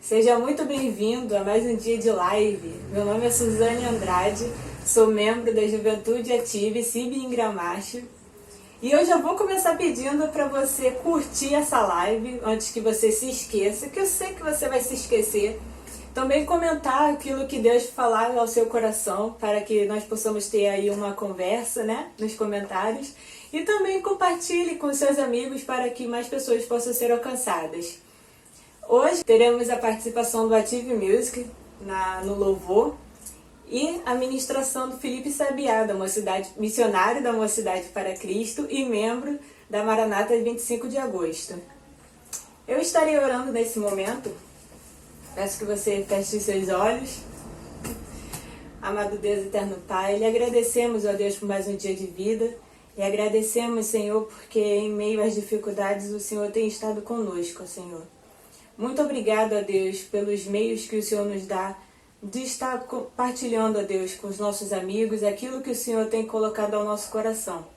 Seja muito bem-vindo a mais um dia de live. Meu nome é Suzane Andrade, sou membro da Juventude Ativa CIB em Gramacho. E eu já vou começar pedindo para você curtir essa live antes que você se esqueça, que eu sei que você vai se esquecer. Também comentar aquilo que Deus falar ao seu coração, para que nós possamos ter aí uma conversa, né, nos comentários. E também compartilhe com seus amigos para que mais pessoas possam ser alcançadas. Hoje teremos a participação do Ative Music no louvor e a ministração do Felipe Sabiá, missionário da Mocidade para Cristo e membro da Maranata 25 de agosto. Eu estarei orando nesse momento. Peço que você feche seus olhos. Amado Deus, eterno Pai, lhe agradecemos, ó Deus, por mais um dia de vida. E agradecemos, Senhor, porque em meio às dificuldades o Senhor tem estado conosco, Senhor. Muito obrigado, ó Deus, pelos meios que o Senhor nos dá de estar compartilhando, ó Deus, com os nossos amigos aquilo que o Senhor tem colocado ao nosso coração.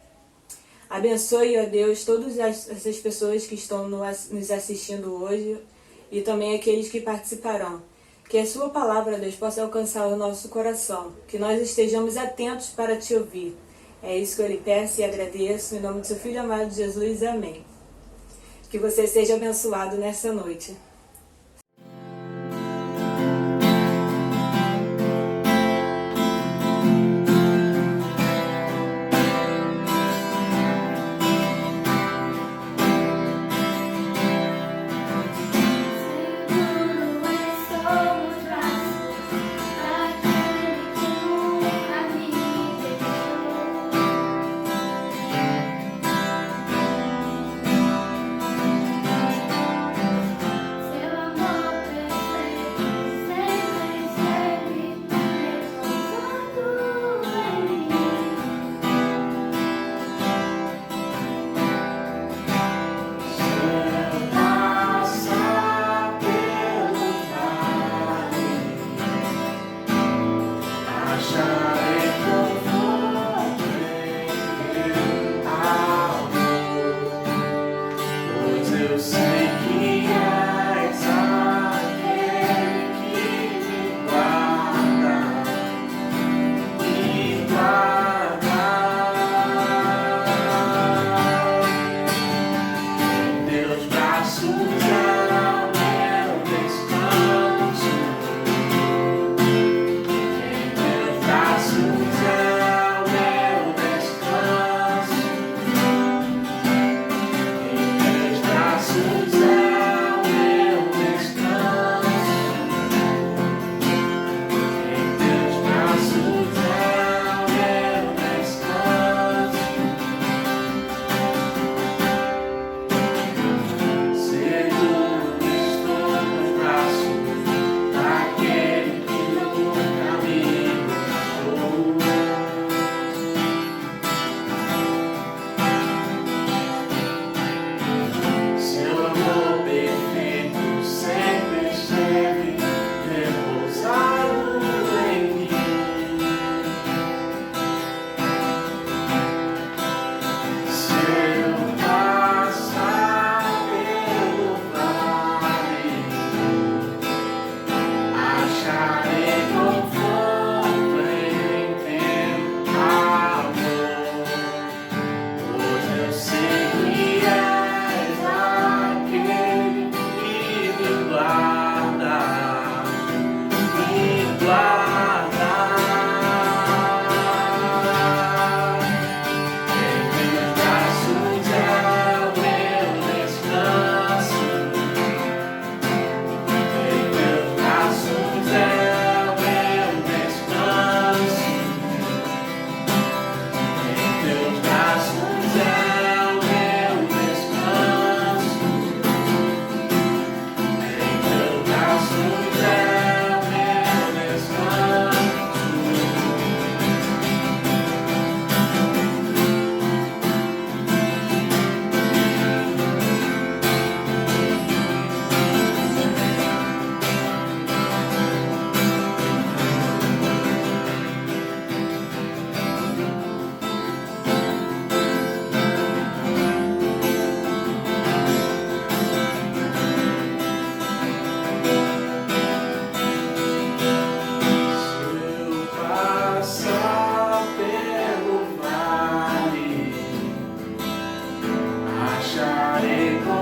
Abençoe, ó Deus, todas essas pessoas que estão nos assistindo hoje e também aqueles que participarão. Que a sua palavra, Deus, possa alcançar o nosso coração, que nós estejamos atentos para te ouvir. É isso que eu lhe peço e agradeço, em nome do seu Filho amado Jesus, amém. Que você seja abençoado nessa noite. Seu amor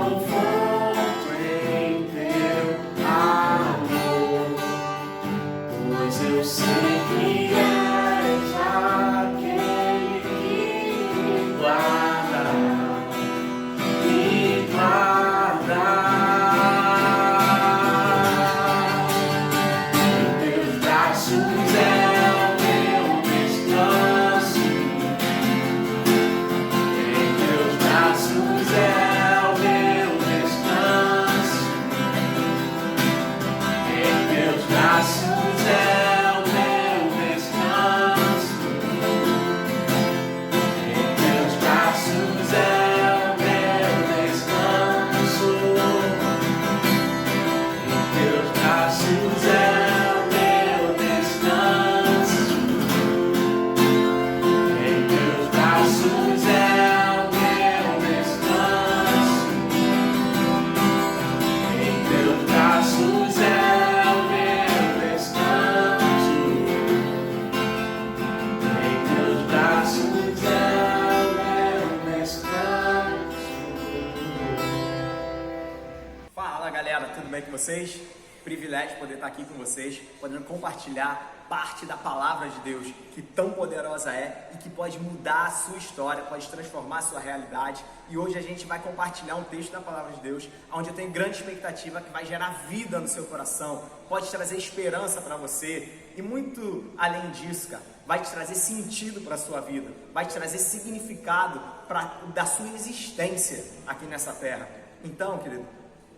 conforto em teu amor, pois eu sei que és aquele que me guarda. Em teus braços é o meu descanso. Em teus braços é o meu descanso. Em teus braços é o meu descanso. Em teus braços é o meu descanso. Em teus braços é o meu descanso. Em teus braços é o meu descanso. Em teus braços é o meu descanso. Em teus braços é o meu descanso. Fala galera, tudo bem com vocês? Privilégio poder estar aqui com vocês, podendo compartilhar parte da palavra de Deus, que tão poderosa é e que pode mudar a sua história, pode transformar a sua realidade. E hoje a gente vai compartilhar um texto da palavra de Deus, onde eu tenho grande expectativa que vai gerar vida no seu coração, pode trazer esperança para você e muito além disso, cara, vai te trazer sentido para a sua vida, vai te trazer significado da sua existência aqui nessa terra. Então, querido,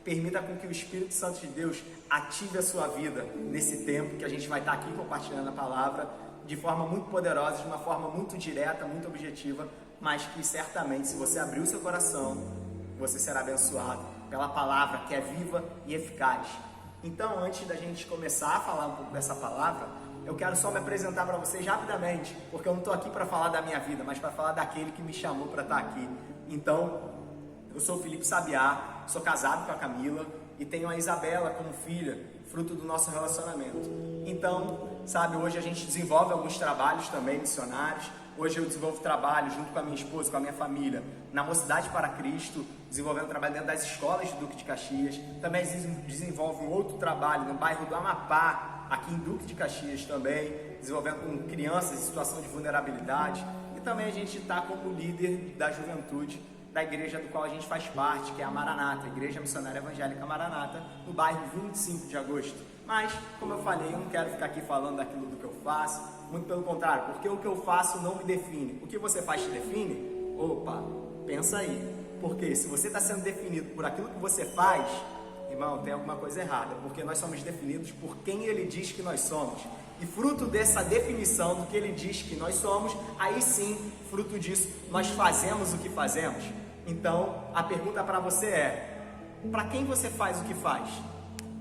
permita com que o Espírito Santo de Deus ative a sua vida nesse tempo que a gente vai estar aqui compartilhando a palavra de forma muito poderosa, de uma forma muito direta, muito objetiva, mas que certamente, se você abrir o seu coração, você será abençoado pela palavra que é viva e eficaz. Então, antes da gente começar a falar um pouco dessa palavra, eu quero só me apresentar para vocês rapidamente, porque eu não estou aqui para falar da minha vida, mas para falar daquele que me chamou para estar aqui. Então, eu sou o Felipe Sabiá, sou casado com a Camila e tenho a Isabela como filha, fruto do nosso relacionamento. Então, sabe, hoje a gente desenvolve alguns trabalhos também missionários. Hoje eu desenvolvo trabalho junto com a minha esposa, com a minha família, na Mocidade para Cristo, desenvolvendo trabalho dentro das escolas de Duque de Caxias. Também desenvolvo um outro trabalho no bairro do Amapá, aqui em Duque de Caxias também, desenvolvendo com crianças em situação de vulnerabilidade. E também a gente está como líder da juventude da igreja do qual a gente faz parte, que é a Maranata, a Igreja Missionária Evangélica Maranata, no bairro 25 de agosto. Mas, como eu falei, eu não quero ficar aqui falando daquilo do que eu faço, muito pelo contrário, porque o que eu faço não me define. O que você faz te define? Opa, pensa aí. Porque se você está sendo definido por aquilo que você faz, irmão, tem alguma coisa errada, porque nós somos definidos por quem Ele diz que nós somos. E fruto dessa definição do que Ele diz que nós somos, aí sim, fruto disso, nós fazemos o que fazemos. Então, a pergunta para você é: para quem você faz o que faz?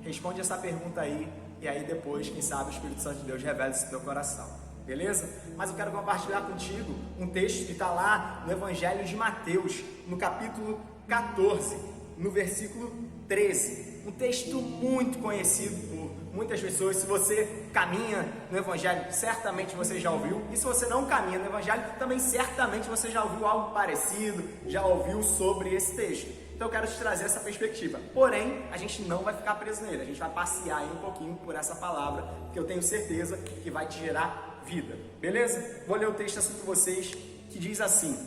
Responde essa pergunta aí, e aí depois, quem sabe, o Espírito Santo de Deus revela isso no teu coração. Beleza? Mas eu quero compartilhar contigo um texto que está lá no Evangelho de Mateus, no capítulo 14, no versículo 13. Um texto muito conhecido por muitas pessoas. Se você caminha no Evangelho, certamente você já ouviu. E se você não caminha no Evangelho, também certamente você já ouviu algo parecido, já ouviu sobre esse texto. Então eu quero te trazer essa perspectiva. Porém, a gente não vai ficar preso nele. A gente vai passear aí um pouquinho por essa palavra, que eu tenho certeza que vai te gerar vida. Beleza? Vou ler o texto assim com vocês, que diz assim: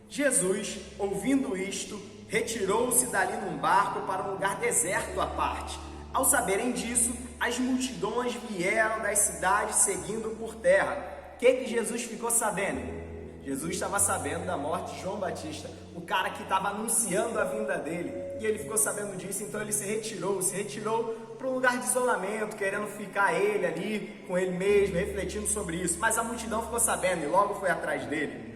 Jesus, ouvindo isto, retirou-se dali num barco para um lugar deserto à parte. Ao saberem disso, as multidões vieram das cidades seguindo por terra. O que Jesus ficou sabendo? Jesus estava sabendo da morte de João Batista, o cara que estava anunciando a vinda dele. E ele ficou sabendo disso, então ele se retirou para um lugar de isolamento, querendo ficar ele ali com ele mesmo, refletindo sobre isso. Mas a multidão ficou sabendo e logo foi atrás dele.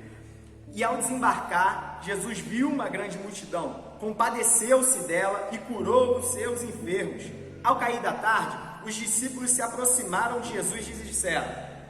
E ao desembarcar, Jesus viu uma grande multidão, compadeceu-se dela e curou os seus enfermos. Ao cair da tarde, os discípulos se aproximaram de Jesus e disseram: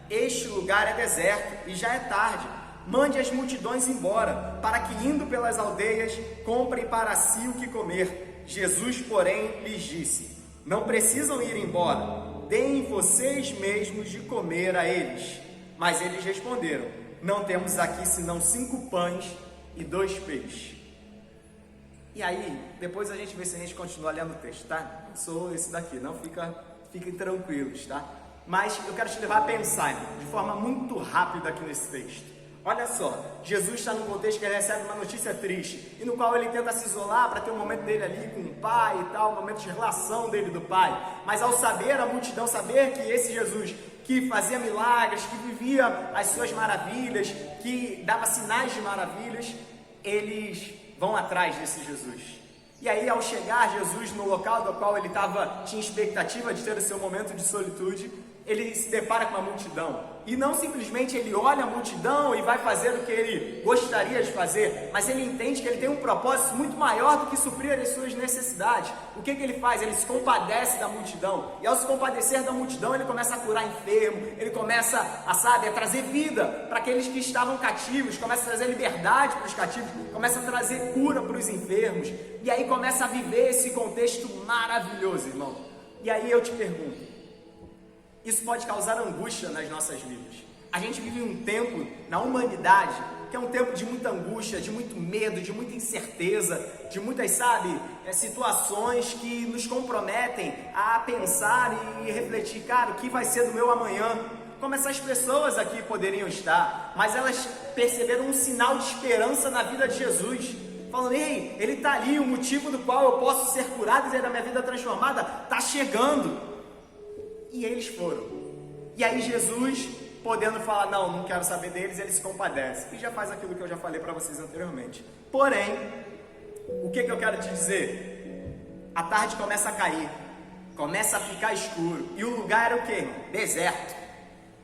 este lugar é deserto e já é tarde. Mande as multidões embora, para que, indo pelas aldeias, comprem para si o que comer. Jesus, porém, lhes disse: não precisam ir embora, deem vocês mesmos de comer a eles. Mas eles responderam: não temos aqui senão 5 pães e 2 peixes. E aí, depois a gente vê se a gente continua lendo o texto, tá? Eu sou esse daqui, não fiquem tranquilos, tá? Mas eu quero te levar a pensar de forma muito rápida aqui nesse texto. Olha só, Jesus está num contexto que ele recebe uma notícia triste, e no qual ele tenta se isolar para ter um momento dele ali com o pai e tal, um momento de relação dele do pai. Mas ao saber, a multidão saber que esse Jesus, que fazia milagres, que vivia as suas maravilhas, que dava sinais de maravilhas, eles vão atrás desse Jesus. E aí, ao chegar Jesus no local do qual ele tinha expectativa de ter o seu momento de solitude, ele se depara com a multidão. E não simplesmente ele olha a multidão e vai fazer o que ele gostaria de fazer, mas ele entende que ele tem um propósito muito maior do que suprir as suas necessidades. O que ele faz? Ele se compadece da multidão. E ao se compadecer da multidão, ele começa a curar enfermo, ele começa a trazer vida para aqueles que estavam cativos, começa a trazer liberdade para os cativos, começa a trazer cura para os enfermos. E aí começa a viver esse contexto maravilhoso, irmão. E aí eu te pergunto, isso pode causar angústia nas nossas vidas. A gente vive um tempo na humanidade que é um tempo de muita angústia, de muito medo, de muita incerteza, de muitas, situações que nos comprometem a pensar e refletir, cara, o que vai ser do meu amanhã? Como essas pessoas aqui poderiam estar, mas elas perceberam um sinal de esperança na vida de Jesus. Falando, ei, ele está ali, o motivo do qual eu posso ser curado e ter a minha vida transformada está chegando. E eles foram. E aí Jesus, podendo falar, não quero saber deles, ele se compadece. E já faz aquilo que eu já falei para vocês anteriormente. Porém, o que eu quero te dizer? A tarde começa a cair, começa a ficar escuro. E o lugar era o quê? Deserto.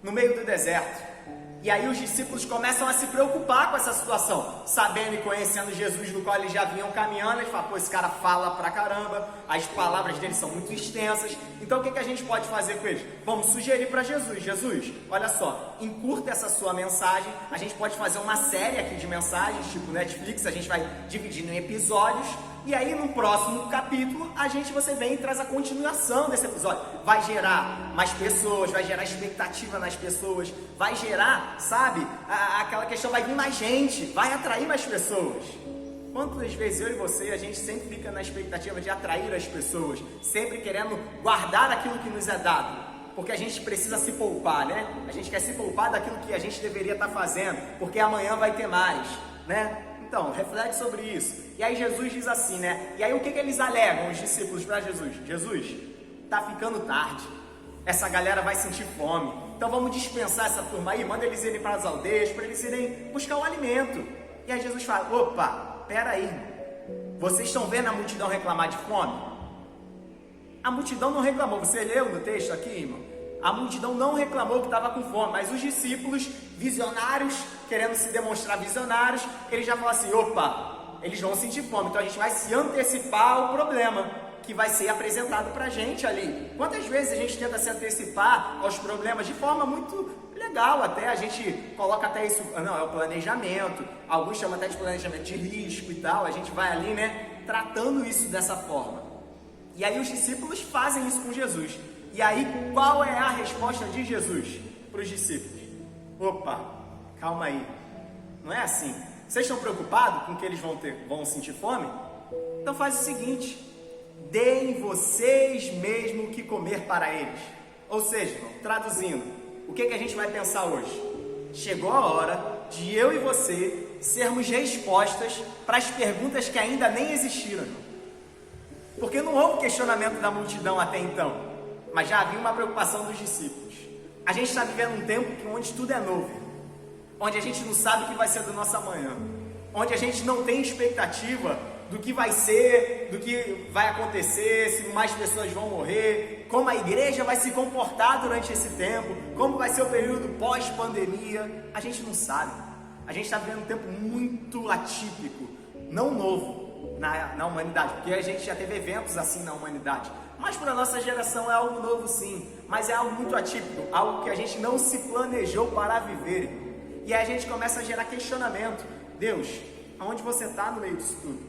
No meio do deserto. E aí os discípulos começam a se preocupar com essa situação, sabendo e conhecendo Jesus, no qual eles já vinham caminhando. Eles falam, esse cara fala pra caramba, as palavras dele são muito extensas, então o que a gente pode fazer com eles? Vamos sugerir para Jesus, olha só, encurta essa sua mensagem, a gente pode fazer uma série aqui de mensagens, tipo Netflix, a gente vai dividindo em episódios, e aí no próximo capítulo, você vem e traz a continuação desse episódio. Vai gerar mais pessoas, vai gerar expectativa nas pessoas, vai gerar, aquela questão, vai vir mais gente, vai atrair mais pessoas. Quantas vezes eu e você, a gente sempre fica na expectativa de atrair as pessoas, sempre querendo guardar aquilo que nos é dado, porque a gente precisa se poupar, né? A gente quer se poupar daquilo que a gente deveria estar fazendo, porque amanhã vai ter mais, né? Então, reflete sobre isso. E aí Jesus diz assim, né? E aí o que eles alegam, os discípulos, para Jesus? Jesus, tá ficando tarde, essa galera vai sentir fome, então vamos dispensar essa turma aí, manda eles irem para as aldeias, para eles irem buscar o alimento. E aí Jesus fala, opa, pera aí, vocês estão vendo a multidão reclamar de fome? A multidão não reclamou, você leu no texto aqui, irmão? A multidão não reclamou que estava com fome, mas os discípulos, visionários, querendo se demonstrar visionários, eles já falam assim, opa, eles vão sentir fome, então a gente vai se antecipar ao problema que vai ser apresentado pra gente ali. Quantas vezes a gente tenta se antecipar aos problemas de forma muito legal, até a gente coloca até isso, não, é o planejamento, alguns chamam até de planejamento de risco e tal, a gente vai ali, né, tratando isso dessa forma. E aí os discípulos fazem isso com Jesus. E aí, qual é a resposta de Jesus para os discípulos? Opa, calma aí, não é assim. Vocês estão preocupados com que eles vão sentir fome? Então faz o seguinte, deem vocês mesmo o que comer para eles. Ou seja, traduzindo, o que a gente vai pensar hoje? Chegou a hora de eu e você sermos respostas para as perguntas que ainda nem existiram. Porque não houve questionamento da multidão até então, mas já havia uma preocupação dos discípulos. A gente está vivendo um tempo onde tudo é novo, onde a gente não sabe o que vai ser do nosso amanhã, onde a gente não tem expectativa do que vai ser, do que vai acontecer, se mais pessoas vão morrer, como a igreja vai se comportar durante esse tempo, como vai ser o período pós-pandemia. A gente não sabe. A gente está vivendo um tempo muito atípico, não novo na humanidade, porque a gente já teve eventos assim na humanidade. Mas para a nossa geração é algo novo sim, mas é algo muito atípico, algo que a gente não se planejou para viver. E aí a gente começa a gerar questionamento. Deus, aonde você está no meio disso tudo?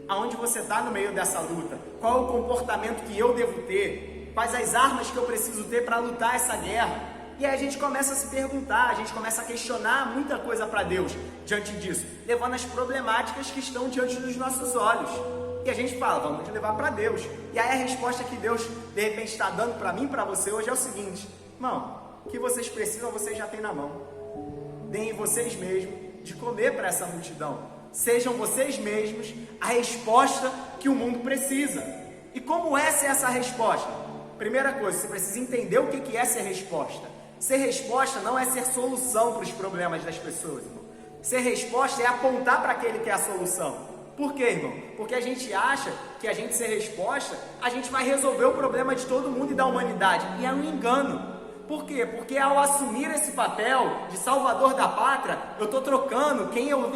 Aonde você está no meio dessa luta? Qual é o comportamento que eu devo ter? Quais as armas que eu preciso ter para lutar essa guerra? E aí a gente começa a se perguntar, a gente começa a questionar muita coisa para Deus diante disso, levando as problemáticas que estão diante dos nossos olhos. E a gente fala, vamos levar para Deus. E aí a resposta que Deus de repente está dando para mim e para você hoje é o seguinte: irmão, o que vocês precisam, vocês já têm na mão. Deem vocês mesmos de comer para essa multidão. Sejam vocês mesmos a resposta que o mundo precisa. E como é ser essa resposta? Primeira coisa, você precisa entender o que é ser resposta. Ser resposta não é ser solução para os problemas das pessoas, irmão. Ser resposta é apontar para aquele que é a solução. Por quê, irmão? Porque a gente acha que a gente ser resposta, a gente vai resolver o problema de todo mundo e da humanidade. E é um engano. Por quê? Porque ao assumir esse papel de salvador da pátria, eu estou trocando quem eu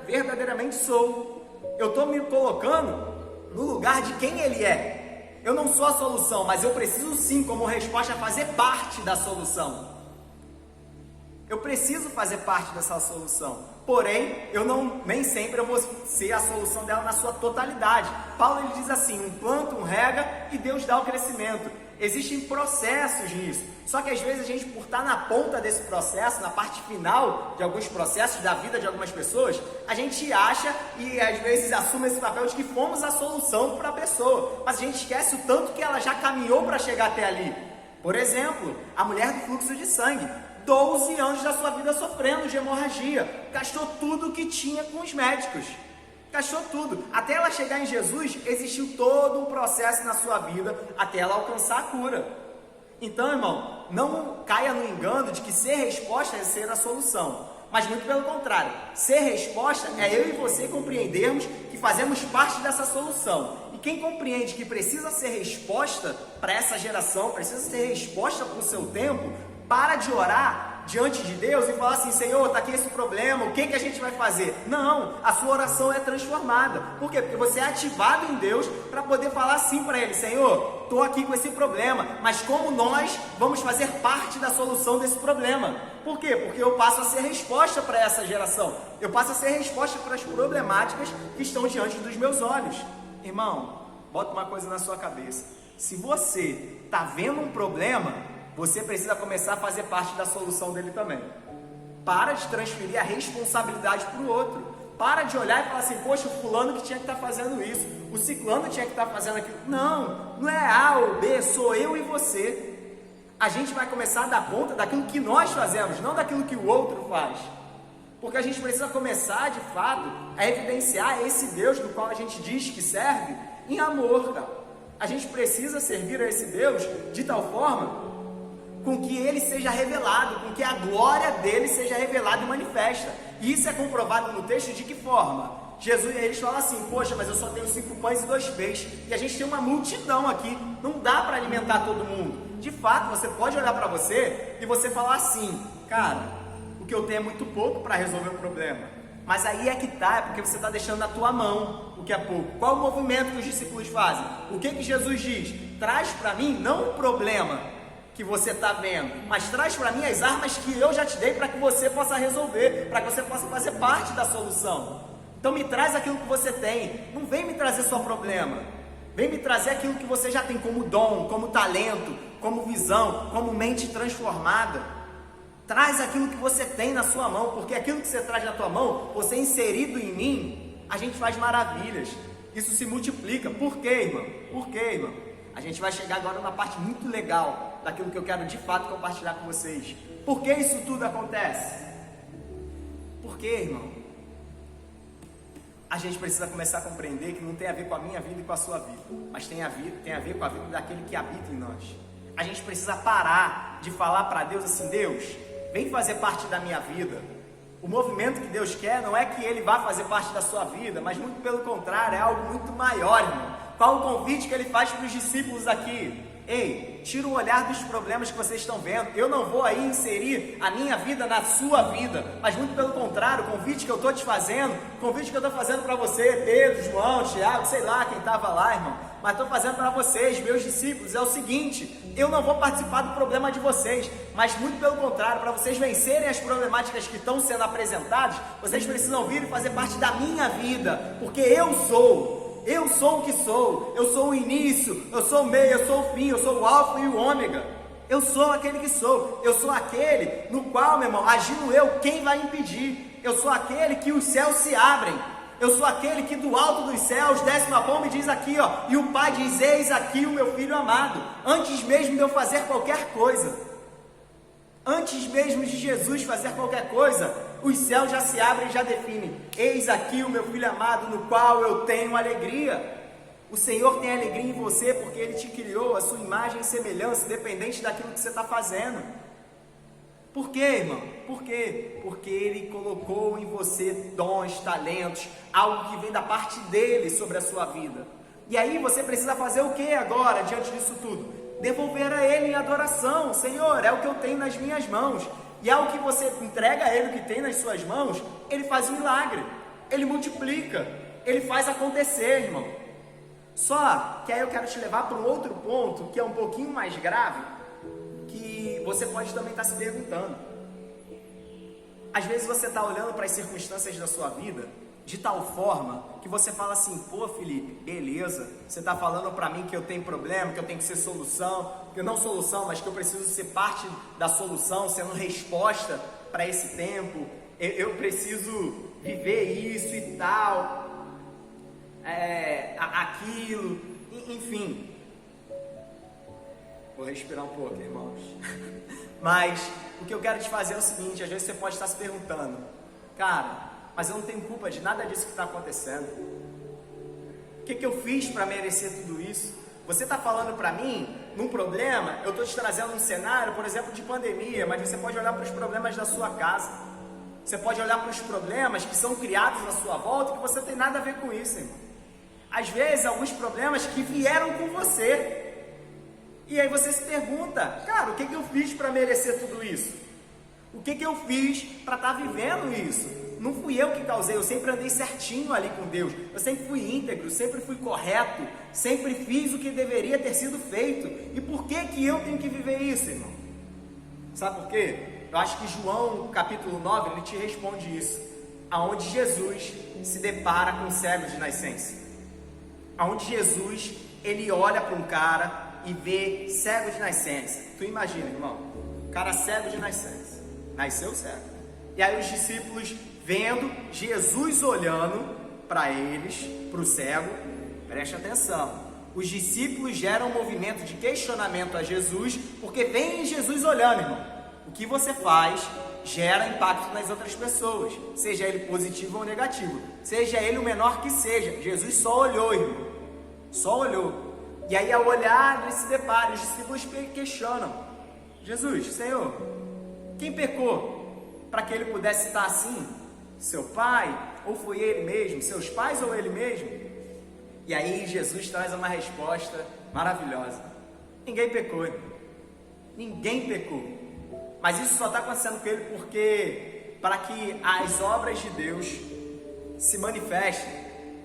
verdadeiramente sou. Eu estou me colocando no lugar de quem ele é. Eu não sou a solução, mas eu preciso sim, como resposta, fazer parte da solução. Eu preciso fazer parte dessa solução. Porém, nem sempre eu vou ser a solução dela na sua totalidade. Paulo ele diz assim: um planta, um rega e Deus dá o crescimento. Existem processos nisso. Só que às vezes a gente, por estar na ponta desse processo, na parte final de alguns processos da vida de algumas pessoas, a gente acha e às vezes assume esse papel de que fomos a solução para a pessoa. Mas a gente esquece o tanto que ela já caminhou para chegar até ali. Por exemplo, a mulher do fluxo de sangue. 12 anos da sua vida sofrendo de hemorragia, gastou tudo o que tinha com os médicos, gastou tudo, até ela chegar em Jesus, existiu todo um processo na sua vida, até ela alcançar a cura. Então, irmão, não caia no engano de que ser resposta é ser a solução, mas muito pelo contrário, ser resposta é eu e você compreendermos que fazemos parte dessa solução. E quem compreende que precisa ser resposta para essa geração, precisa ser resposta para o seu tempo, para de orar diante de Deus e falar assim: Senhor, está aqui esse problema, o que a gente vai fazer? Não, a sua oração é transformada. Por quê? Porque você é ativado em Deus para poder falar assim para Ele: Senhor, estou aqui com esse problema, mas como nós vamos fazer parte da solução desse problema? Por quê? Porque eu passo a ser resposta para essa geração, eu passo a ser resposta para as problemáticas que estão diante dos meus olhos. Irmão, bota uma coisa na sua cabeça: se você está vendo um problema, você precisa começar a fazer parte da solução dele também. Para de transferir a responsabilidade para o outro. Para de olhar e falar assim: poxa, o fulano que tinha que estar fazendo isso, o ciclano tinha que estar fazendo aquilo. Não é A ou B, sou eu e você. A gente vai começar a dar conta daquilo que nós fazemos, não daquilo que o outro faz. Porque a gente precisa começar, de fato, a evidenciar esse Deus do qual a gente diz que serve em amor, cara. A gente precisa servir a esse Deus de tal forma com que ele seja revelado, com que a glória dele seja revelada e manifesta. E isso é comprovado no texto de que forma? Jesus, eles falam assim: poxa, mas eu só tenho 5 pães e 2 peixes, e a gente tem uma multidão aqui, não dá para alimentar todo mundo. De fato, você pode olhar para você e você falar assim: cara, o que eu tenho é muito pouco para resolver o problema. Mas aí é que tá, é porque você está deixando na tua mão o que é pouco. Qual o movimento que os discípulos fazem? O que Jesus diz? Traz para mim não o problema que você está vendo, mas traz para mim as armas que eu já te dei para que você possa resolver, para que você possa fazer parte da solução. Então me traz aquilo que você tem, não vem me trazer só problema, vem me trazer aquilo que você já tem como dom, como talento, como visão, como mente transformada. Traz aquilo que você tem na sua mão, porque aquilo que você traz na tua mão, você inserido em mim, a gente faz maravilhas, isso se multiplica. Por quê, irmão? Por quê, irmão? A gente vai chegar agora numa parte muito legal daquilo que eu quero de fato compartilhar com vocês. Por que isso tudo acontece? Por quê, irmão? A gente precisa começar a compreender que não tem a ver com a minha vida e com a sua vida, mas tem a ver com a vida daquele que habita em nós. A gente precisa parar de falar para Deus assim: Deus, vem fazer parte da minha vida. O movimento que Deus quer não é que Ele vá fazer parte da sua vida, mas muito pelo contrário, é algo muito maior, irmão. Qual o convite que Ele faz para os discípulos aqui? Ei, tira o olhar dos problemas que vocês estão vendo. Eu não vou aí inserir a minha vida na sua vida, mas muito pelo contrário, o convite que eu estou te fazendo, o convite que eu estou fazendo para você, Pedro, João, Tiago, sei lá quem estava lá, irmão, mas estou fazendo para vocês, meus discípulos, é o seguinte: eu não vou participar do problema de vocês, mas muito pelo contrário, para vocês vencerem as problemáticas que estão sendo apresentadas, vocês precisam vir e fazer parte da minha vida, porque eu sou o que sou, eu sou o início, eu sou o meio, eu sou o fim, eu sou o alfa e o ômega. Eu sou aquele que sou. Eu sou aquele no qual, meu irmão, agindo eu, quem vai impedir? Eu sou aquele que os céus se abrem. Eu sou aquele que do alto dos céus desce uma bomba e diz aqui, ó, e o Pai diz, eis aqui o meu Filho amado. Antes mesmo de eu fazer qualquer coisa, antes mesmo de Jesus fazer qualquer coisa, os céus já se abrem e já definem, eis aqui o meu Filho amado no qual eu tenho alegria. O Senhor tem alegria em você porque Ele te criou a sua imagem e semelhança, independente daquilo que você está fazendo. Por quê, irmão? Por quê? Porque Ele colocou em você dons, talentos, algo que vem da parte dEle sobre a sua vida. E aí você precisa fazer o que agora, diante disso tudo? Devolver a Ele em adoração. Senhor, é o que eu tenho nas minhas mãos. E é o que você entrega a Ele, o que tem nas suas mãos, Ele faz um milagre. Ele multiplica. Ele faz acontecer, irmão. Só que aí eu quero te levar para um outro ponto, que é um pouquinho mais grave, que você pode também estar se perguntando. Às vezes você está olhando para as circunstâncias da sua vida de tal forma que você fala assim, pô Felipe, beleza, você está falando para mim que eu tenho problema, que eu tenho que ser solução, que não solução, mas que eu preciso ser parte da solução, sendo resposta para esse tempo, eu preciso viver isso e tal, aquilo, enfim. Vou respirar um pouco, irmãos. Mas o que eu quero te fazer é o seguinte, às vezes você pode estar se perguntando, cara, mas eu não tenho culpa de nada disso que está acontecendo. O que eu fiz para merecer tudo isso? Você está falando para mim, num problema, eu estou te trazendo um cenário, por exemplo, de pandemia, mas você pode olhar para os problemas da sua casa. Você pode olhar para os problemas que são criados à sua volta, que você não tem nada a ver com isso, irmão. Às vezes, alguns problemas que vieram com você. E aí você se pergunta, cara, o que eu fiz para merecer tudo isso? O que eu fiz para estar vivendo isso? Não fui eu que causei, eu sempre andei certinho ali com Deus. Eu sempre fui íntegro, sempre fui correto, sempre fiz o que deveria ter sido feito. E por que eu tenho que viver isso, irmão? Sabe por quê? Eu acho que João, capítulo 9, ele te responde isso. Aonde Jesus se depara com cego de nascença. Aonde Jesus, ele olha para um cara e vê cego de nascença. Tu imagina, irmão, o cara cego de nascença, nasceu cego. E aí os discípulos vendo Jesus olhando para eles, para o cego, preste atenção. Os discípulos geram um movimento de questionamento a Jesus, porque vem Jesus olhando, irmão. O que você faz gera impacto nas outras pessoas, seja ele positivo ou negativo, seja ele o menor que seja. Jesus só olhou, irmão, só olhou. E aí ao olhar ele se depara, os discípulos questionam: Jesus, Senhor, quem pecou para que ele pudesse estar assim? Seu pai? Ou foi ele mesmo? Seus pais ou ele mesmo? E aí Jesus traz uma resposta maravilhosa: ninguém pecou, irmão. Ninguém pecou. Mas isso só está acontecendo com ele porque, para que as obras de Deus se manifestem,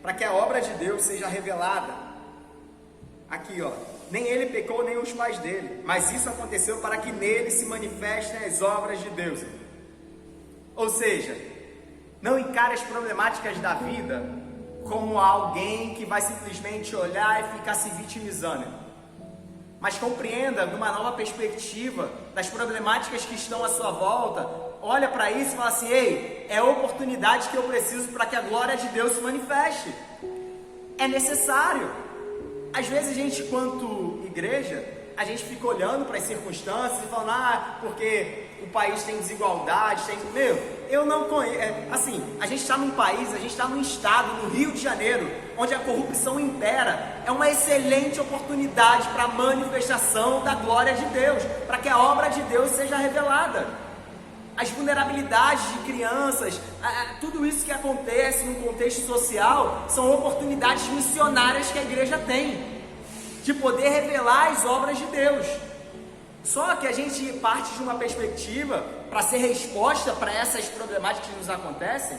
para que a obra de Deus seja revelada. Aqui, ó, nem ele pecou, nem os pais dele, mas isso aconteceu para que nele se manifestem as obras de Deus. Ou seja, não encare as problemáticas da vida como alguém que vai simplesmente olhar e ficar se vitimizando, mas compreenda de uma nova perspectiva das problemáticas que estão à sua volta. Olha para isso e fala assim: ei, é a oportunidade que eu preciso para que a glória de Deus se manifeste. É necessário. Às vezes a gente, quanto igreja, a gente fica olhando para as circunstâncias e falando, porque o país tem desigualdade, eu não conheço, assim, a gente está num país, a gente está num estado, no Rio de Janeiro, onde a corrupção impera. É uma excelente oportunidade para a manifestação da glória de Deus, para que a obra de Deus seja revelada. As vulnerabilidades de crianças, tudo isso que acontece no contexto social, são oportunidades missionárias que a igreja tem, de poder revelar as obras de Deus. Só que a gente parte de uma perspectiva para ser resposta para essas problemáticas que nos acontecem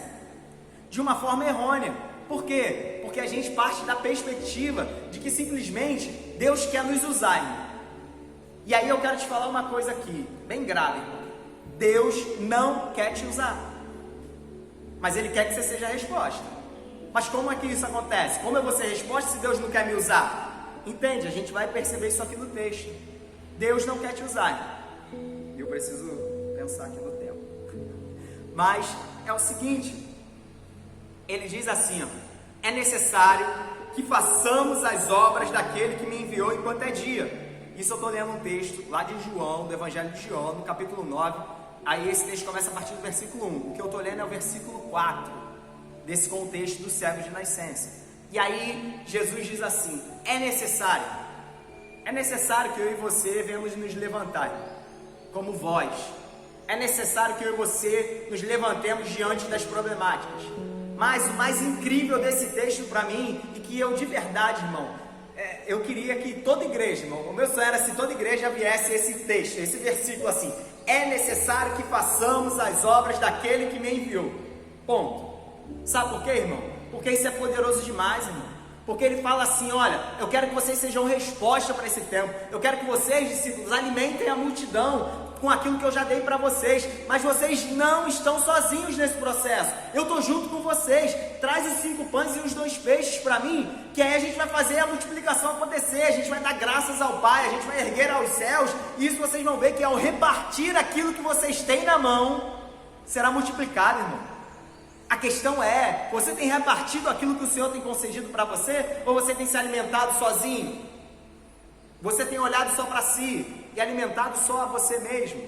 de uma forma errônea. Por quê? Porque a gente parte da perspectiva de que simplesmente Deus quer nos usar, irmão. E aí eu quero te falar uma coisa aqui, bem grave, irmão. Deus não quer te usar, mas Ele quer que você seja a resposta. Mas como é que isso acontece? Como eu vou ser a resposta se Deus não quer me usar? Entende? A gente vai perceber isso aqui no texto. Deus não quer te usar. Eu preciso pensar aqui no tempo. Mas é o seguinte, ele diz assim, ó, é necessário que façamos as obras daquele que me enviou enquanto é dia. Isso eu estou lendo um texto lá de João, do Evangelho de João, no capítulo 9. Aí esse texto começa a partir do versículo 1. O que eu estou lendo é o versículo 4, desse contexto do servo de nascença. E aí Jesus diz assim, é necessário que eu e você venhamos nos levantar como voz. É necessário que eu e você nos levantemos diante das problemáticas. Mas o mais incrível desse texto para mim, e que eu de verdade, irmão, eu queria que toda igreja, irmão, o meu sonho era se toda igreja viesse esse texto, esse versículo assim, é necessário que façamos as obras daquele que me enviou. Ponto. Sabe por quê, irmão? Porque isso é poderoso demais, irmão. Porque ele fala assim, olha, eu quero que vocês sejam resposta para esse tempo. Eu quero que vocês, discípulos, alimentem a multidão com aquilo que eu já dei para vocês. Mas vocês não estão sozinhos nesse processo. Eu estou junto com vocês. Traz os 5 pães e os 2 peixes para mim, que aí a gente vai fazer a multiplicação acontecer. A gente vai dar graças ao Pai, a gente vai erguer aos céus. E isso vocês vão ver que ao repartir aquilo que vocês têm na mão, será multiplicado, irmão. A questão é, você tem repartido aquilo que o Senhor tem concedido para você, ou você tem se alimentado sozinho? Você tem olhado só para si e alimentado só a você mesmo?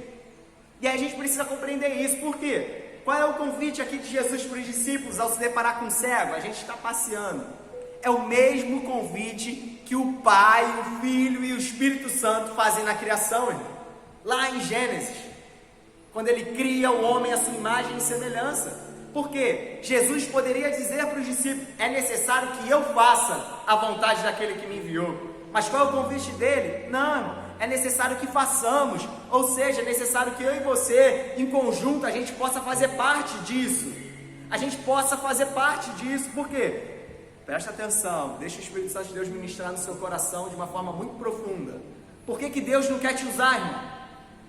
E aí a gente precisa compreender isso. Por quê? Qual é o convite aqui de Jesus para os discípulos ao se deparar com um cego? A gente está passeando. É o mesmo convite que o Pai, o Filho e o Espírito Santo fazem na criação, irmão. Lá em Gênesis, quando ele cria o homem à sua imagem e semelhança. Porque Jesus poderia dizer para os discípulos, é necessário que eu faça a vontade daquele que me enviou. Mas qual é o convite dele? Não, é necessário que façamos. Ou seja, é necessário que eu e você, em conjunto, a gente possa fazer parte disso. A gente possa fazer parte disso. Por quê? Presta atenção, deixa o Espírito Santo de Deus ministrar no seu coração de uma forma muito profunda. Por que Deus não quer te usar, irmão?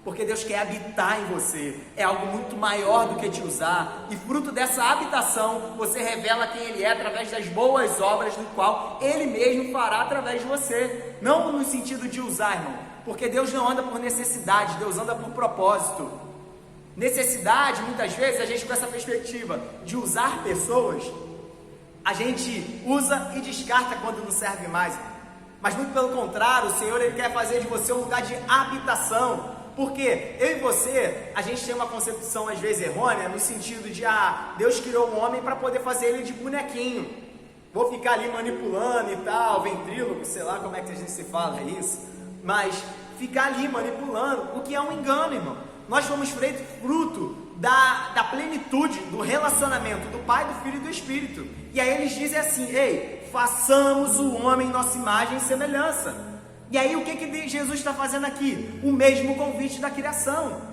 Porque Deus quer habitar em você, é algo muito maior do que te usar, e fruto dessa habitação, você revela quem Ele é através das boas obras, do qual Ele mesmo fará através de você, não no sentido de usar, irmão, porque Deus não anda por necessidade, Deus anda por propósito. Necessidade, muitas vezes, a gente com essa perspectiva de usar pessoas, a gente usa e descarta quando não serve mais, mas muito pelo contrário, o Senhor Ele quer fazer de você um lugar de habitação. Porque eu e você, a gente tem uma concepção às vezes errônea, no sentido de, Deus criou um homem para poder fazer ele de bonequinho. Vou ficar ali manipulando e tal, ventríloco, sei lá como é que a gente se fala isso. Mas ficar ali manipulando, o que é um engano, irmão. Nós fomos feitos fruto da plenitude, do relacionamento do Pai, do Filho e do Espírito. E aí eles dizem assim, ei, façamos o homem em nossa imagem e semelhança. E aí o que Jesus está fazendo aqui? O mesmo convite da criação.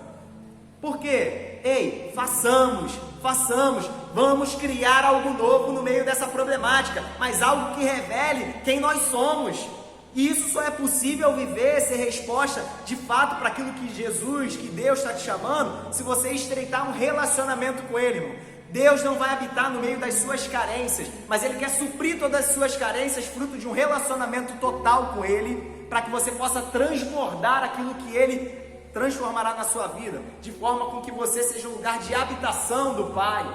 Por quê? Ei, façamos, vamos criar algo novo no meio dessa problemática, mas algo que revele quem nós somos. E isso só é possível viver, ser resposta de fato para aquilo que Jesus, que Deus está te chamando, se você estreitar um relacionamento com Ele, irmão. Deus não vai habitar no meio das suas carências, mas Ele quer suprir todas as suas carências, fruto de um relacionamento total com Ele, para que você possa transbordar aquilo que Ele transformará na sua vida, de forma com que você seja um lugar de habitação do Pai,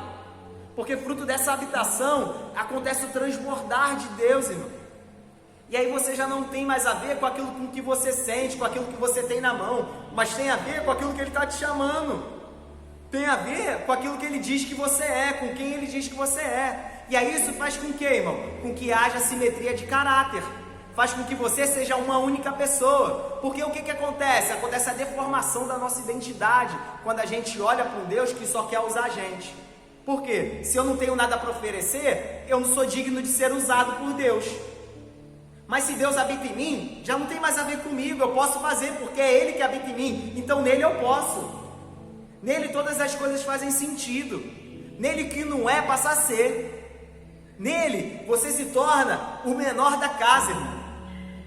porque fruto dessa habitação acontece o transbordar de Deus, irmão. E aí você já não tem mais a ver com aquilo com que você sente, com aquilo que você tem na mão, mas tem a ver com aquilo que Ele está te chamando. Tem a ver com aquilo que Ele diz que você é, com quem Ele diz que você é. E aí isso faz com que, irmão? Com que haja simetria de caráter. Faz com que você seja uma única pessoa. Porque o que acontece? Acontece a deformação da nossa identidade, quando a gente olha para um Deus que só quer usar a gente. Por quê? Se eu não tenho nada para oferecer, eu não sou digno de ser usado por Deus. Mas se Deus habita em mim, já não tem mais a ver comigo, eu posso fazer, porque é Ele que habita em mim, então nele eu posso. Nele todas as coisas fazem sentido. Nele que não é passa a ser. Nele você se torna o menor da casa, irmão.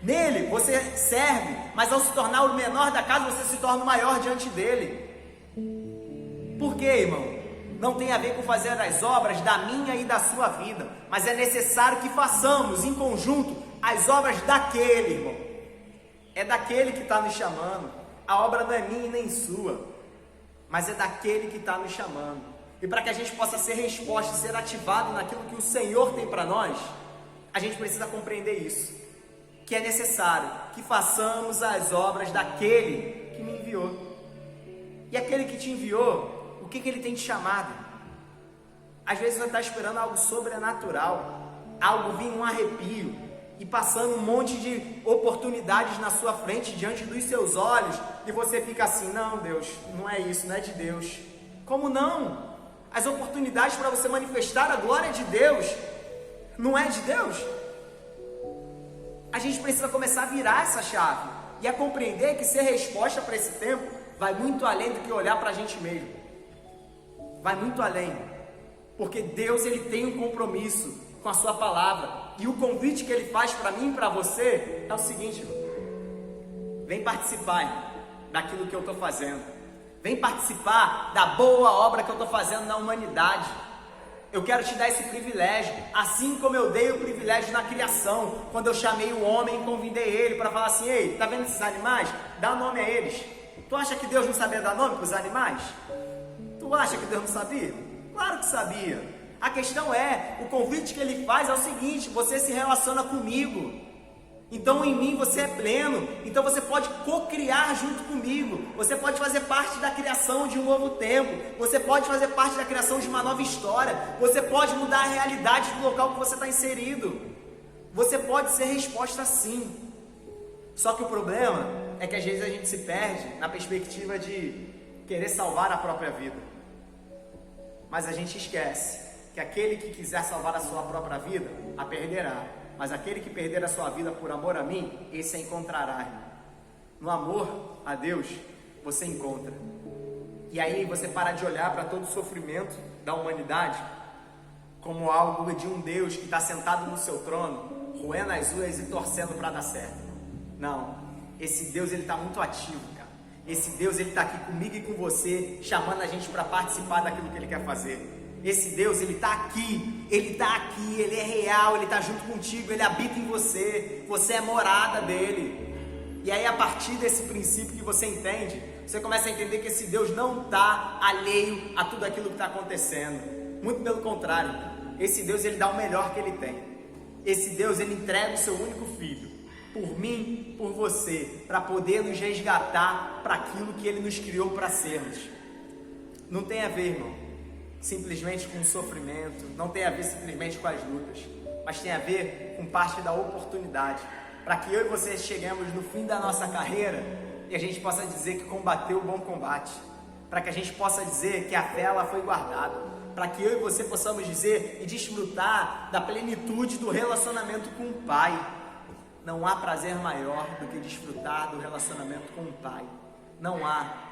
Nele você serve, mas ao se tornar o menor da casa, você se torna o maior diante dele. Por quê, irmão? Não tem a ver com fazer as obras da minha e da sua vida, mas é necessário que façamos em conjunto as obras daquele, irmão. é daquele que está nos chamando. A obra não é minha e nem sua, mas é daquele que está nos chamando. E para que a gente possa ser resposta, ser ativado naquilo que o Senhor tem para nós, a gente precisa compreender isso, que é necessário que façamos as obras daquele que me enviou. E aquele que te enviou, o que ele tem te chamado? Às vezes você está esperando algo sobrenatural, algo vir um arrepio, e passando um monte de oportunidades na sua frente, diante dos seus olhos, e você fica assim, não Deus, não é isso, não é de Deus. Como não? As oportunidades para você manifestar a glória de Deus, não é de Deus? A gente precisa começar a virar essa chave, e a compreender que ser resposta para esse tempo, vai muito além do que olhar para a gente mesmo. Vai muito além. Porque Deus, ele tem um compromisso com a sua palavra. E o convite que ele faz para mim e para você é o seguinte: vem participar daquilo que eu estou fazendo. Vem participar da boa obra que eu estou fazendo na humanidade. Eu quero te dar esse privilégio, assim como eu dei o privilégio na criação, quando eu chamei o homem e convidei ele para falar assim: ei, tá vendo esses animais? Dá nome a eles. Tu acha que Deus não sabia dar nome para os animais? Tu acha que Deus não sabia? Claro que sabia. A questão é, o convite que ele faz é o seguinte: você se relaciona comigo, então em mim você é pleno, então você pode co-criar junto comigo, você pode fazer parte da criação de um novo tempo, você pode fazer parte da criação de uma nova história, você pode mudar a realidade do local que você está inserido, você pode ser resposta sim. Só que o problema é que às vezes a gente se perde na perspectiva de querer salvar a própria vida, mas a gente esquece que aquele que quiser salvar a sua própria vida, a perderá. Mas aquele que perder a sua vida por amor a mim, esse a encontrará, irmão. No amor a Deus, você encontra. E aí você para de olhar para todo o sofrimento da humanidade como algo de um Deus que está sentado no seu trono, roendo as unhas e torcendo para dar certo. Não, esse Deus, ele está muito ativo, cara. Esse Deus, ele está aqui comigo e com você, chamando a gente para participar daquilo que ele quer fazer. Esse Deus, ele está aqui, ele é real, ele está junto contigo, ele habita em você, você é morada dele. E aí, a partir desse princípio que você entende, você começa a entender que esse Deus não está alheio a tudo aquilo que está acontecendo. Muito pelo contrário, esse Deus, ele dá o melhor que ele tem. Esse Deus, ele entrega o seu único filho, por mim, por você, para poder nos resgatar para aquilo que ele nos criou para sermos. Não tem a ver, irmão, simplesmente com o sofrimento, não tem a ver simplesmente com as lutas, mas tem a ver com parte da oportunidade, para que eu e você cheguemos no fim da nossa carreira e a gente possa dizer que combateu o bom combate, para que a gente possa dizer que a fé ela foi guardada, para que eu e você possamos dizer e desfrutar da plenitude do relacionamento com o Pai. Não há prazer maior do que desfrutar do relacionamento com o Pai. Não há.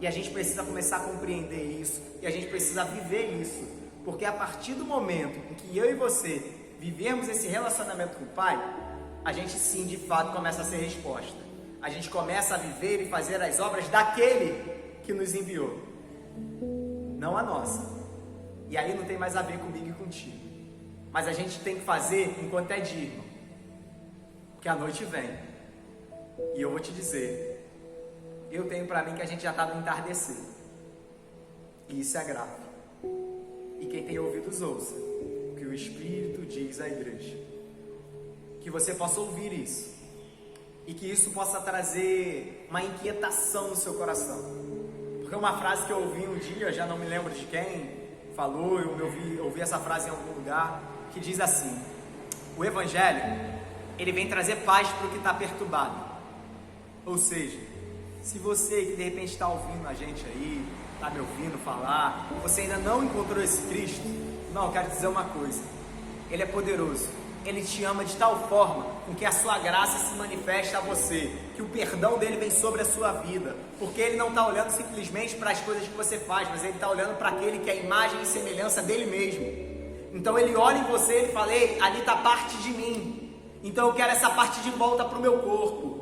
E a gente precisa começar a compreender isso, e a gente precisa viver isso, porque a partir do momento em que eu e você vivermos esse relacionamento com o Pai, a gente sim, de fato, começa a ser resposta. A gente começa a viver e fazer as obras daquele que nos enviou, não a nossa. E aí não tem mais a ver comigo e contigo, mas a gente tem que fazer enquanto é digno, porque a noite vem, e eu vou te dizer, eu tenho para mim que a gente já está no entardecer, e isso é grave. E quem tem ouvidos ouça o que o Espírito diz à igreja. Que você possa ouvir isso, e que isso possa trazer uma inquietação no seu coração. Porque uma frase que eu ouvi um dia, já não me lembro de quem falou, eu ouvi essa frase em algum lugar, que diz assim: o Evangelho, ele vem trazer paz para o que está perturbado. Ou seja, se você que de repente está ouvindo a gente aí, está me ouvindo falar, você ainda não encontrou esse Cristo, não, eu quero dizer uma coisa: Ele é poderoso, Ele te ama de tal forma com que a sua graça se manifesta a você, que o perdão dele vem sobre a sua vida, porque Ele não está olhando simplesmente para as coisas que você faz, mas Ele está olhando para aquele que é a imagem e semelhança dele mesmo. Então Ele olha em você e Ele fala: ei, ali está parte de mim, então eu quero essa parte de volta para o meu corpo.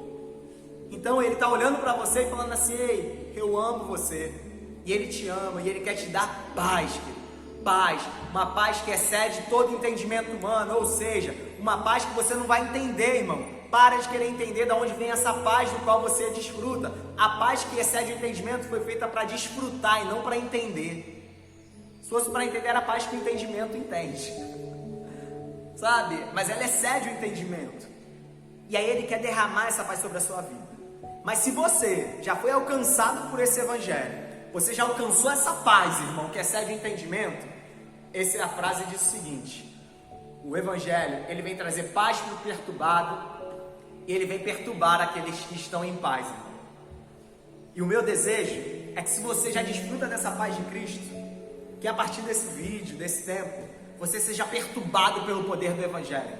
Então Ele está olhando para você e falando assim: ei, eu amo você, e Ele te ama, e Ele quer te dar paz, querido. Paz, uma paz que excede todo entendimento humano, ou seja, uma paz que você não vai entender, irmão. Para de querer entender de onde vem essa paz do qual você desfruta. A paz que excede o entendimento foi feita para desfrutar e não para entender. Se fosse para entender, a paz que o entendimento entende. Sabe? Mas ela excede o entendimento. E aí ele quer derramar essa paz sobre a sua vida. Mas se você já foi alcançado por esse evangelho, você já alcançou essa paz, irmão, que excede o entendimento, essa é a frase diz o seguinte: o evangelho, ele vem trazer paz para o perturbado, e ele vem perturbar aqueles que estão em paz, irmão. E o meu desejo é que, se você já desfruta dessa paz de Cristo, que a partir desse vídeo, desse tempo, você seja perturbado pelo poder do evangelho,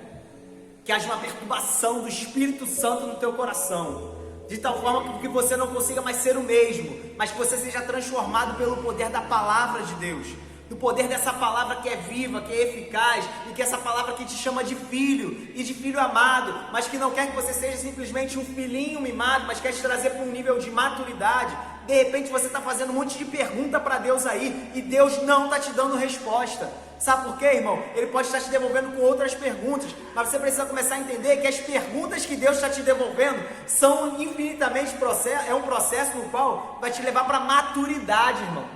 que haja uma perturbação do Espírito Santo no teu coração, de tal forma que você não consiga mais ser o mesmo, mas que você seja transformado pelo poder da palavra de Deus, do poder dessa palavra que é viva, que é eficaz, e que essa palavra que te chama de filho e de filho amado, mas que não quer que você seja simplesmente um filhinho mimado, mas quer te trazer para um nível de maturidade. De repente você está fazendo um monte de pergunta para Deus aí, e Deus não está te dando resposta. Sabe por quê, irmão? Ele pode estar te devolvendo com outras perguntas, mas você precisa começar a entender que as perguntas que Deus está te devolvendo são infinitamente um processo no qual vai te levar para a maturidade, irmão.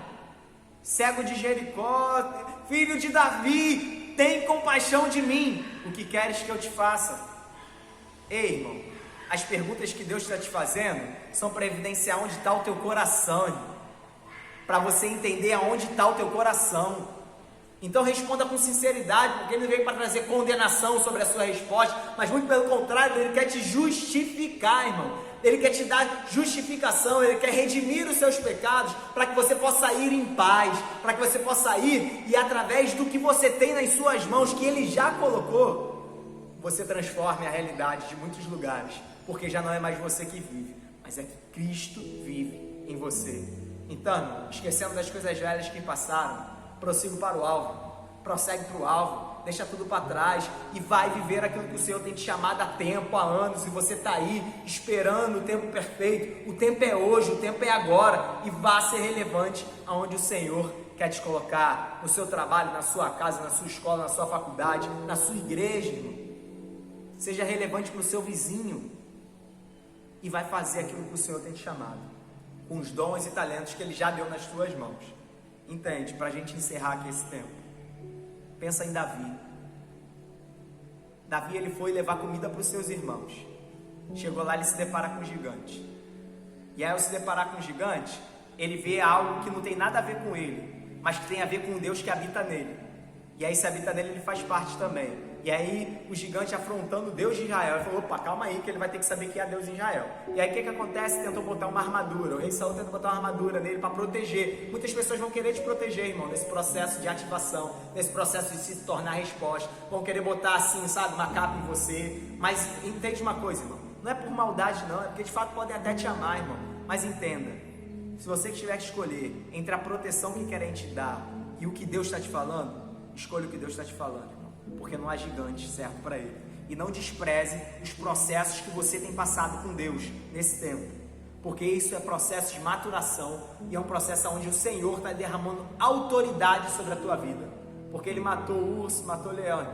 Cego de Jericó, filho de Davi, tem compaixão de mim. O que queres que eu te faça? Ei, irmão, as perguntas que Deus está te fazendo são para evidenciar onde está o teu coração, irmão. Para você entender aonde está o teu coração. Então responda com sinceridade, porque ele não veio para trazer condenação sobre a sua resposta, mas muito pelo contrário, ele quer te justificar, irmão. Ele quer te dar justificação, ele quer redimir os seus pecados, para que você possa ir em paz, para que você possa ir e, através do que você tem nas suas mãos, que ele já colocou, você transforme a realidade de muitos lugares, porque já não é mais você que vive, mas é que Cristo vive em você. Então, esquecendo das coisas velhas que passaram, prossigo para o alvo, prossegue para o alvo, deixa tudo para trás e vai viver aquilo que o Senhor tem te chamado há tempo, há anos, e você está aí esperando o tempo perfeito. O tempo é hoje, o tempo é agora, e vá ser relevante aonde o Senhor quer te colocar, no seu trabalho, na sua casa, na sua escola, na sua faculdade, na sua igreja, irmão. Seja relevante para o seu vizinho e vai fazer aquilo que o Senhor tem te chamado, com os dons e talentos que Ele já deu nas tuas mãos. Entende? Para a gente encerrar aqui esse tempo, pensa em Davi. Davi, ele foi levar comida para os seus irmãos. Chegou lá, ele se depara com um gigante. E aí, ao se deparar com um gigante, ele vê algo que não tem nada a ver com ele, mas que tem a ver com o Deus que habita nele. E aí, se habita nele, ele faz parte também. E aí, o gigante afrontando o Deus de Israel, ele falou: opa, calma aí, que ele vai ter que saber que é Deus de Israel. E aí, o que acontece? Tentam botar uma armadura. O rei Saul tenta botar uma armadura nele para proteger. Muitas pessoas vão querer te proteger, irmão, nesse processo de ativação, nesse processo de se tornar resposta. Vão querer botar assim, sabe, uma capa em você. Mas entende uma coisa, irmão, não é por maldade não, é porque de fato podem até te amar, irmão. Mas entenda, se você tiver que escolher entre a proteção que querem te dar e o que Deus está te falando, escolha o que Deus está te falando, irmão, porque não há gigante certo para ele. E não despreze os processos que você tem passado com Deus nesse tempo, porque isso é processo de maturação e é um processo onde o Senhor está derramando autoridade sobre a tua vida, porque Ele matou o urso, matou o leão.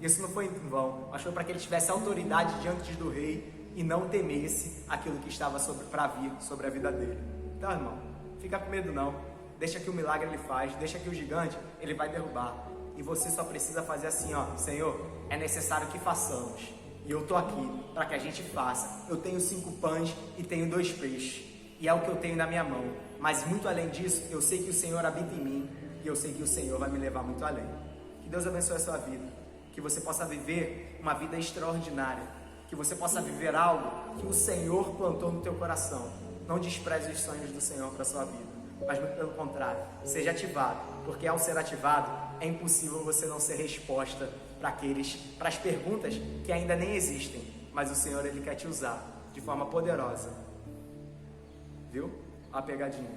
Isso não foi em vão, mas foi para que ele tivesse autoridade diante do rei e não temesse aquilo que estava para vir sobre a vida dele. Então, irmão, fica com medo não. Deixa que o milagre ele faz, deixa que o gigante ele vai derrubar. E você só precisa fazer assim, ó: Senhor, é necessário que façamos. E eu tô aqui para que a gente faça. Eu tenho 5 pães e tenho 2 peixes. E é o que eu tenho na minha mão. Mas muito além disso, eu sei que o Senhor habita em mim. E eu sei que o Senhor vai me levar muito além. Que Deus abençoe a sua vida. Que você possa viver uma vida extraordinária. Que você possa viver algo que o Senhor plantou no teu coração. Não despreze os sonhos do Senhor para a sua vida, mas muito pelo contrário, seja ativado, porque ao ser ativado, é impossível você não ser resposta para as perguntas que ainda nem existem, mas o Senhor ele quer te usar de forma poderosa. Viu? Uma pegadinha.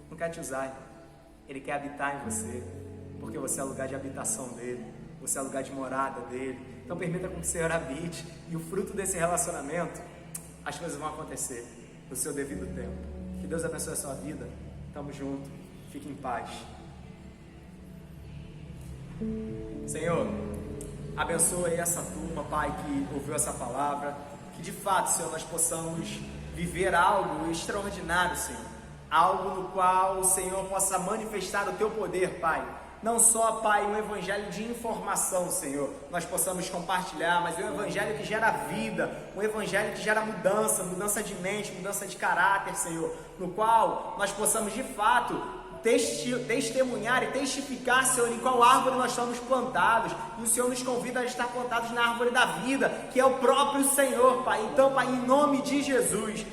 Não quer te usar, Ele quer habitar em você, porque você é lugar de habitação dele, você é lugar de morada dele. Então permita que o Senhor habite, e o fruto desse relacionamento, as coisas vão acontecer no seu devido tempo. Que Deus abençoe a sua vida. Tamo junto, fique em paz. Senhor, Abençoa aí essa turma, Pai, que ouviu essa palavra. Que de fato, Senhor, nós possamos viver algo extraordinário, Senhor. Algo no qual o Senhor possa manifestar o Teu poder, Pai. Não só, Pai, um evangelho de informação, Senhor, nós possamos compartilhar, mas um evangelho que gera vida, um evangelho que gera mudança de mente, mudança de caráter, Senhor, no qual nós possamos de fato testemunhar e testificar, Senhor, em qual árvore nós estamos plantados. E o Senhor nos convida a estar plantados na árvore da vida, que é o próprio Senhor, Pai. Então, Pai, em nome de Jesus,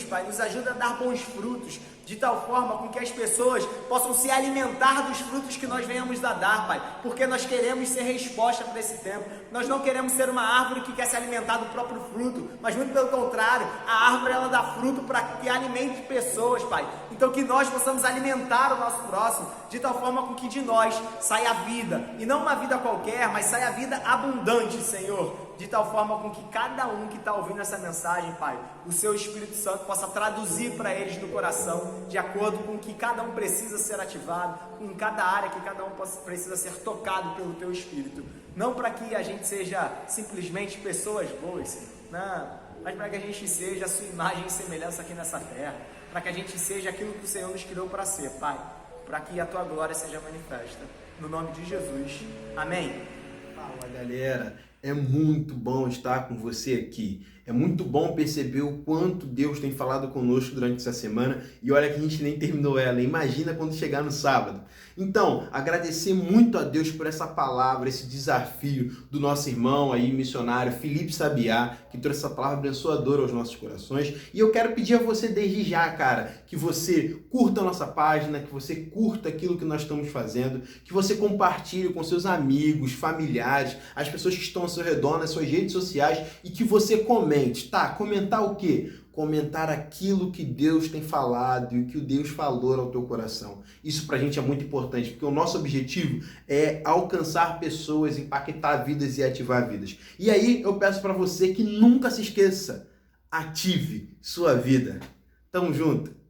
Pai, nos ajuda a dar bons frutos, de tal forma com que as pessoas possam se alimentar dos frutos que nós venhamos a dar, Pai, porque nós queremos ser resposta para esse tempo. Nós não queremos ser uma árvore que quer se alimentar do próprio fruto, mas muito pelo contrário, a árvore ela dá fruto para que alimente pessoas, Pai. Então que nós possamos alimentar o nosso próximo, de tal forma com que de nós saia a vida, e não uma vida qualquer, mas saia a vida abundante, Senhor, de tal forma com que cada um que está ouvindo essa mensagem, Pai, o Seu Espírito Santo possa traduzir para eles no coração, de acordo com o que cada um precisa ser ativado, em cada área que cada um precisa ser tocado pelo Teu Espírito. Não para que a gente seja simplesmente pessoas boas, Senhor, não, mas para que a gente seja a Sua imagem e semelhança aqui nessa terra, para que a gente seja aquilo que o Senhor nos criou para ser, Pai, para que a Tua glória seja manifesta. No nome de Jesus. Amém. Fala, galera. É muito bom estar com você aqui. É muito bom perceber o quanto Deus tem falado conosco durante essa semana. E olha que a gente nem terminou ela. Imagina quando chegar no sábado. Então, agradecer muito a Deus por essa palavra, esse desafio do nosso irmão aí, missionário Felipe Sabiá, que trouxe essa palavra abençoadora aos nossos corações. E eu quero pedir a você desde já, cara, que você curta a nossa página, que você curta aquilo que nós estamos fazendo, que você compartilhe com seus amigos, familiares, as pessoas que estão ao seu redor, nas suas redes sociais, e que você comente, tá? Comentar o quê? Comentar aquilo que Deus tem falado e o que o Deus falou ao teu coração. Isso pra gente é muito importante, porque o nosso objetivo é alcançar pessoas, impactar vidas e ativar vidas. E aí eu peço pra você que nunca se esqueça, ative sua vida. Tamo junto!